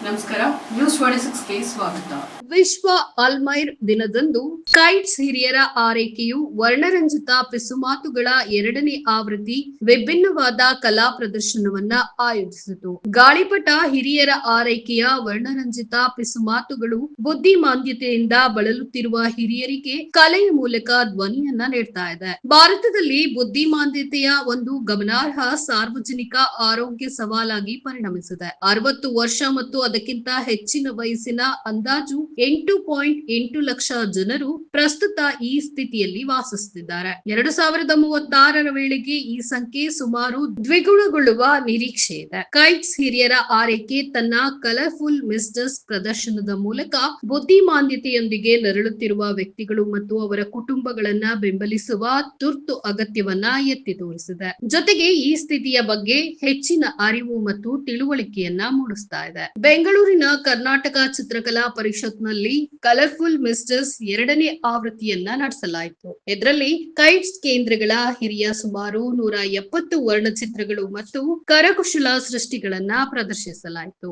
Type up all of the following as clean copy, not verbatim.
ನಮಸ್ಕಾರ, ನ್ಯೂಸ್ 26ಗೆ ಸ್ವಾಗತ. ವಿಶ್ವ ಅಲ್ಮೈರ್ ದಿನದಂದು ಕೈಟ್ಸ್ ಹಿರಿಯರ ಆರೈಕೆಯು ವರ್ಣರಂಜಿತ ಪಿಸುಮಾತುಗಳ 2ನೇ ಆವೃತ್ತಿ ವಿಭಿನ್ನವಾದ ಕಲಾ ಪ್ರದರ್ಶನವನ್ನ ಆಯೋಜಿಸಿತು. ಗಾಳಿಪಟ ಹಿರಿಯರ ಆರೈಕೆಯ ವರ್ಣರಂಜಿತ ಪಿಸುಮಾತುಗಳು ಬುದ್ಧಿಮಾಂದ್ಯತೆಯಿಂದ ಬಳಲುತ್ತಿರುವ ಹಿರಿಯರಿಗೆ ಕಲೆಯ ಮೂಲಕ ಧ್ವನಿಯನ್ನ ನೀಡ್ತಾ ಇದೆ. ಭಾರತದಲ್ಲಿ ಬುದ್ಧಿಮಾಂದ್ಯತೆಯ ಒಂದು ಗಮನಾರ್ಹ ಸಾರ್ವಜನಿಕ ಆರೋಗ್ಯ ಸವಾಲಾಗಿ ಪರಿಣಮಿಸಿದೆ. 60 ವರ್ಷ ಮತ್ತು ಅದಕ್ಕಿಂತ ಹೆಚ್ಚಿನ ವಯಸ್ಸಿನ ಅಂದಾಜು 8.8 ಲಕ್ಷ ಜನರು ಪ್ರಸ್ತುತ ಈ ಸ್ಥಿತಿಯಲ್ಲಿ ವಾಸಿಸುತ್ತಿದ್ದಾರೆ. 2036ರ ವೇಳೆಗೆ ಈ ಸಂಖ್ಯೆ ಸುಮಾರು ದ್ವಿಗುಣಗೊಳ್ಳುವ ನಿರೀಕ್ಷೆ ಇದೆ. ಕೈಟ್ಸ್ ಹಿರಿಯರ ಆರೈಕೆ ತನ್ನ ಕಲರ್ಫುಲ್ ಮಿಸ್ಟರ್ಸ್ ಪ್ರದರ್ಶನದ ಮೂಲಕ ಬುದ್ಧಿಮಾಂದ್ಯತೆಯೊಂದಿಗೆ ನರಳುತ್ತಿರುವ ವ್ಯಕ್ತಿಗಳು ಮತ್ತು ಅವರ ಕುಟುಂಬಗಳನ್ನ ಬೆಂಬಲಿಸುವ ತುರ್ತು ಅಗತ್ಯವನ್ನ ಎತ್ತಿ ತೋರಿಸಿದೆ. ಜೊತೆಗೆ ಈ ಸ್ಥಿತಿಯ ಬಗ್ಗೆ ಹೆಚ್ಚಿನ ಅರಿವು ಮತ್ತು ತಿಳುವಳಿಕೆಯನ್ನ ಮೂಡಿಸ್ತಾ ಇದೆ. ಬೆಂಗಳೂರಿನ ಕರ್ನಾಟಕ ಚಿತ್ರಕಲಾ ಪರಿಷತ್ನಲ್ಲಿ ಕಲರ್ಫುಲ್ ಮಿಸ್ಟರ್ಸ್ 2ನೇ ಆವೃತ್ತಿಯನ್ನ ನಡೆಸಲಾಯಿತು. ಇದರಲ್ಲಿ ಕೈಟ್ಸ್ ಕೇಂದ್ರಗಳ ಹಿರಿಯ ಸುಮಾರು 170 ವರ್ಣಚಿತ್ರಗಳು ಮತ್ತು ಕರಕುಶಲ ಸೃಷ್ಟಿಗಳನ್ನ ಪ್ರದರ್ಶಿಸಲಾಯಿತು.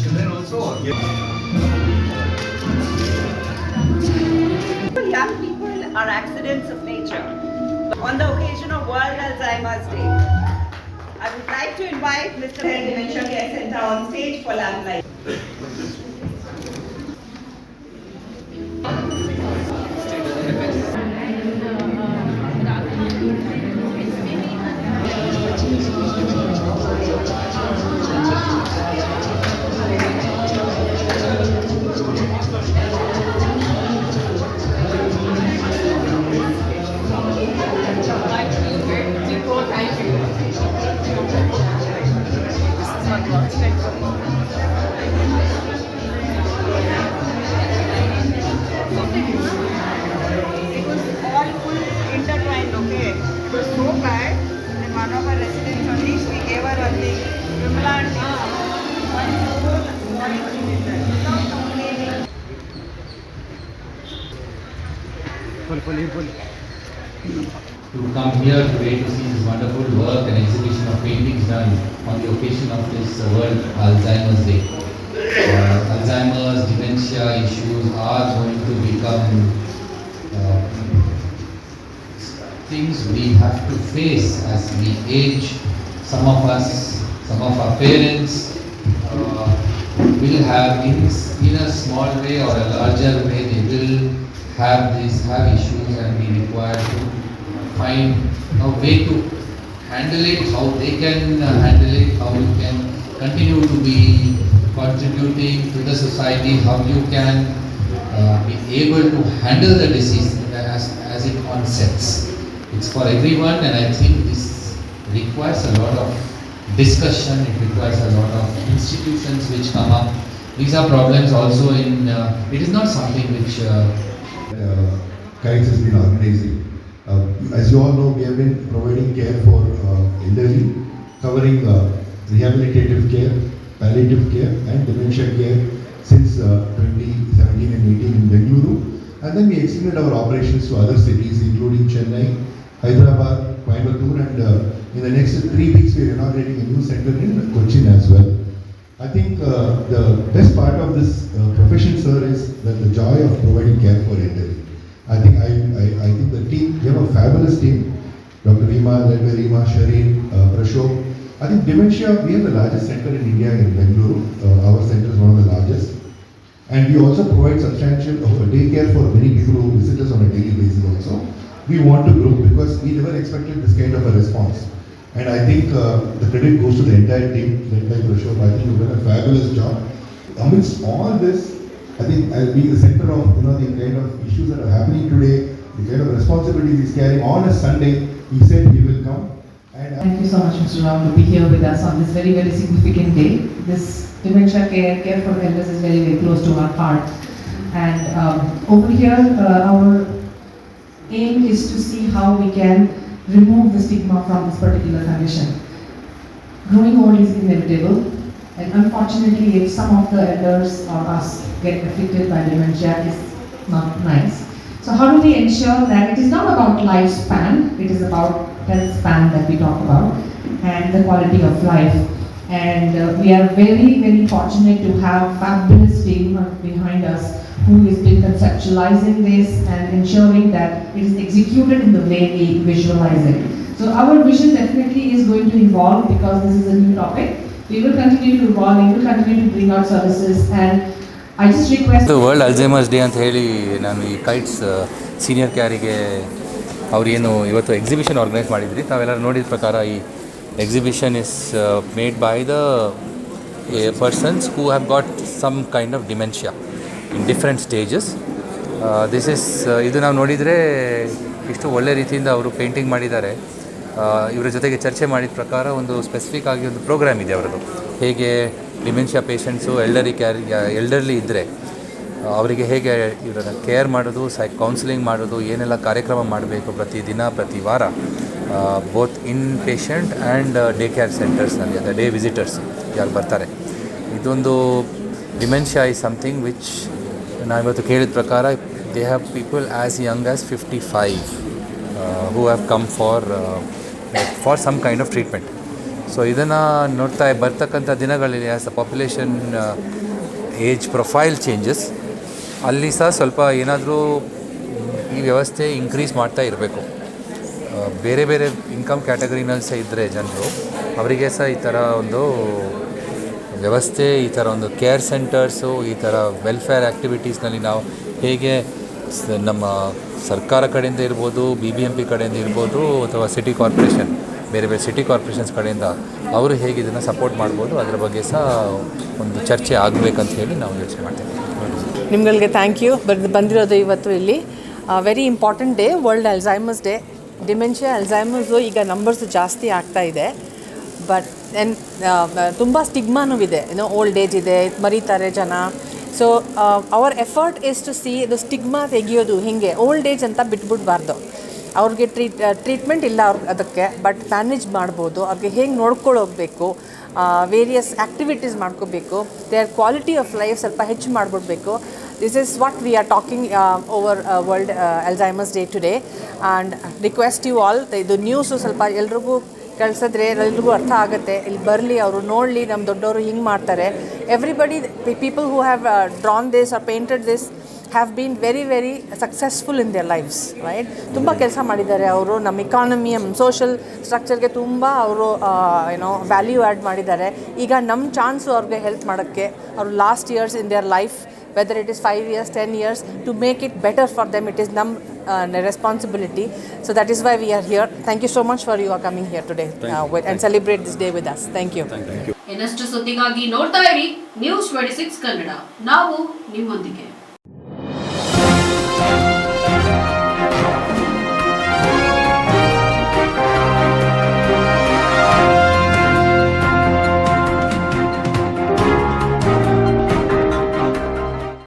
Children also. Young people are accidents of nature. On the occasion of World Alzheimer's Day, I would like to invite Mr. Dementia Care Center on stage for lamplight. One of our residents only, we gave her only Vimla and to come here today to see this wonderful work and exhibition of paintings done on the occasion of this World Alzheimer's Day. Alzheimer's, dementia issues are going to become things we have to face as we age. Some of us, some of our parents will have in a small way or a larger way, they will have issues and be required to find a way to handle it, how they can handle it, how you can continue to be contributing to the society, how you can be able to handle the disease as it onsets. It's for everyone, and I think this requires a lot of discussion. It requires a lot of institutions which come up. These are problems also in. It is not something which Kaites has been organizing. As you all know, we have been providing care for elderly, covering rehabilitative care, palliative care, and dementia care since 2017 and 18 in Bengaluru. And then we extended our operations to other cities, including Chennai, Hyderabad, Coimbatore, and in the next 3 weeks we are inaugurating a new center in Cochin as well. I think the best part of this profession, sir, is that the joy of providing care for elderly. I think the team, we have a fabulous team. Dr. Rima, led by Rima, Shareen, Prashok. I think dementia, we have the largest center in India in Bengaluru. Our center is one of the largest. And we also provide substantial daycare for many people who visit us on a daily basis also. We want to grow because we never expected this kind of a response. And I think the credit goes to the entire team, led by Prashok. I think you've done a fabulous job. Amidst all this, I think I'll be the center of the kind of issues that are happening today, the kind of responsibilities he's carrying on a Sunday. He said he will come. And thank you so much, Mr. Ram, to be here with us on this very, very significant day. This dementia care for elders is very, very close to our heart. And over here, our aim is to see how we can remove the stigma from this particular condition. Growing old is inevitable. And unfortunately, if some of the elders or us get affected by dementia, it's not nice. So how do we ensure that it is not about lifespan, it is about health span that we talk about, and the quality of life. And we are very, very fortunate to have fabulous team behind us who has been conceptualizing this and ensuring that it is executed in the way we visualize it. So our vision definitely is going to evolve because this is a new topic. We will continue to evolve, we will continue to bring out services, and I just request... world Alzheimer's day ಅಂತ ಹೇಳಿ ನಾನು ಈ kites senior ಕೇರಿಗೆ ಅವರೇನು ಇವತ್ತು exhibition organise ಮಾಡಿದ್ರಿ. ತಾವೆಲ್ಲರೂ ನೋಡಿದ ಪ್ರಕಾರ ಈ exhibition is made by the persons who have got some kind of dementia in different stages. This is ಇದು ನಾವು ನೋಡಿದರೆ ಇಷ್ಟು ಒಳ್ಳೆ ರೀತಿಯಿಂದ ಅವರು ಪೇಂಟಿಂಗ್ ಮಾಡಿದ್ದಾರೆ. ಇವರ ಜೊತೆಗೆ ಚರ್ಚೆ ಮಾಡಿದ ಪ್ರಕಾರ ಒಂದು ಸ್ಪೆಸಿಫಿಕ್ ಆಗಿ ಒಂದು ಪ್ರೋಗ್ರಾಮ್ ಇದೆ ಅವರದ್ದು, ಹೇಗೆ ಡಿಮೆನ್ಷಿಯಾ ಪೇಷಂಟ್ಸು ಎಲ್ಡರ್ಲಿ ಇದ್ದರೆ ಅವರಿಗೆ ಹೇಗೆ ಇವರನ್ನು ಕೇರ್ ಮಾಡೋದು, ಕೌನ್ಸಿಲಿಂಗ್ ಮಾಡೋದು, ಏನೆಲ್ಲ ಕಾರ್ಯಕ್ರಮ ಮಾಡಬೇಕು ಪ್ರತಿದಿನ ಪ್ರತಿ ವಾರ, both in patient and day care ಸೆಂಟರ್ಸ್ನಲ್ಲಿ, ಅಂದರೆ ಡೇ ವಿಸಿಟರ್ಸ್ ಯಾರು ಬರ್ತಾರೆ. ಇದೊಂದು ಡಿಮೆನ್ಷಿಯಾ ಈಸ್ ಸಮಥಿಂಗ್ ವಿಚ್ ನಾವಿವತ್ತು ಕೇಳಿದ ಪ್ರಕಾರ they have people as Young as 55 who have come for some kind of treatment. So ಇದನ್ನು ನೋಡ್ತಾ ಬರ್ತಕ್ಕಂಥ ದಿನಗಳಲ್ಲಿ as a population age profile changes, ಅಲ್ಲಿ ಸಹ ಸ್ವಲ್ಪ ಏನಾದರೂ ಈ ವ್ಯವಸ್ಥೆ ಇನ್ಕ್ರೀಸ್ ಮಾಡ್ತಾ ಇರಬೇಕು. ಬೇರೆ ಬೇರೆ ಇನ್ಕಮ್ ಕ್ಯಾಟಗರಿನಲ್ಲಿ ಸಹ ಇದ್ದರೆ ಜನರು, ಅವರಿಗೆ ಸಹ ಈ ಥರ ಒಂದು ವ್ಯವಸ್ಥೆ, ಈ ಥರ ಒಂದು ಕೇರ್ ಸೆಂಟರ್ಸು, ಈ ಥರ ವೆಲ್ಫೇರ್ ಆ್ಯಕ್ಟಿವಿಟೀಸ್ನಲ್ಲಿ ನಾವು ಹೇಗೆ ನಮ್ಮ ಸರ್ಕಾರ ಕಡೆಯಿಂದ ಇರ್ಬೋದು, BBMP ಕಡೆಯಿಂದ ಇರ್ಬೋದು, ಅಥವಾ ಸಿಟಿ ಕಾರ್ಪೊರೇಷನ್, ಬೇರೆ ಬೇರೆ ಸಿಟಿ ಕಾರ್ಪೊರೇಷನ್ಸ್ ಕಡೆಯಿಂದ ಅವರು ಹೇಗೆ ಇದನ್ನು ಸಪೋರ್ಟ್ ಮಾಡ್ಬೋದು, ಅದರ ಬಗ್ಗೆ ಸಹ ಒಂದು ಚರ್ಚೆ ಆಗಬೇಕಂತ ಹೇಳಿ ನಾವು ಯೋಚನೆ ಮಾಡ್ತೀವಿ. ನಿಮ್ಗಳಿಗೆ ಥ್ಯಾಂಕ್ ಯು. ಬಂದಿರೋದು ಇವತ್ತು ಇಲ್ಲಿ very important day, world Alzheimer's day. Dementia, Alzheimer's ಈಗ ನಂಬರ್ಸ್ ಜಾಸ್ತಿ ಆಗ್ತಾ ಇದೆ. ಬಟ್ ತುಂಬ ಸ್ಟಿಗ್ಮಾನೂ ಇದೆ, ಏನೋ ಓಲ್ಡ್ ಏಜ್ ಇದೆ, ಮರೀತಾರೆ ಜನ. So our effort is to see ಇದು ಸ್ಟಿಗ್ಮಾ ತೆಗಿಯೋದು ಹಿಂಗೆ. ಓಲ್ಡ್ ಏಜ್ ಅಂತ ಬಿಟ್ಬಿಡ್ಬಾರ್ದು. ಅವ್ರಿಗೆ ಟ್ರೀಟ್ಮೆಂಟ್ ಇಲ್ಲ ಅದಕ್ಕೆ, ಬಟ್ ಮ್ಯಾನೇಜ್ ಮಾಡ್ಬೋದು. ಅವ್ರಿಗೆ ಹೇಗೆ ನೋಡ್ಕೊಳ್ಳೋಗ್ಬೇಕು, ವೇರಿಯಸ್ ಆ್ಯಕ್ಟಿವಿಟೀಸ್ ಮಾಡ್ಕೋಬೇಕು, ದೇರ್ ಕ್ವಾಲಿಟಿ ಆಫ್ ಲೈಫ್ ಸ್ವಲ್ಪ ಹೆಚ್ಚು ಮಾಡಿಬಿಡ್ಬೇಕು. This is what we are talking over world Alzheimer's day today. And request you all, ಇದು ನ್ಯೂಸು ಸ್ವಲ್ಪ ಎಲ್ರಿಗೂ ಕಳಿಸಿದ್ರೆ ಎಲ್ರಿಗೂ ಅರ್ಥ ಆಗುತ್ತೆ. ಇಲ್ಲಿ ಬರಲಿ, ಅವರು ನೋಡಲಿ, ನಮ್ಮ ದೊಡ್ಡವರು ಹಿಂಗೆ ಮಾಡ್ತಾರೆ. Everybody, people who have drawn this are painted this have been very very successful in their lifes, right? ತುಂಬ ಕೆಲಸ ಮಾಡಿದ್ದಾರೆ ಅವರು. ನಮ್ಮ ಇಕಾನಮಿ, ನಮ್ಮ ಸೋಷಲ್ ಸ್ಟ್ರಕ್ಚರ್ಗೆ ತುಂಬ ಅವರು ಏನೋ ವ್ಯಾಲ್ಯೂ ಆ್ಯಡ್ ಮಾಡಿದ್ದಾರೆ. ಈಗ ನಮ್ಮ ಚಾನ್ಸು ಅವ್ರಿಗೆ ಹೆಲ್ಪ್ ಮಾಡೋಕ್ಕೆ, ಅವರು last years in their life, whether it is 5 years, 10 years, to make it better for them, it is responsibility. So that is why we are here. Thank you so much for you are coming here today and celebrate this day with us. Thank you. ಇನ್ನಷ್ಟು ಸುದ್ದಿಗಾಗಿ ನೋಡ್ತಾ ಇರಿ News 26 Kannada. ನಾವು ನಿಮ್ಮೊಂದಿಗೆ.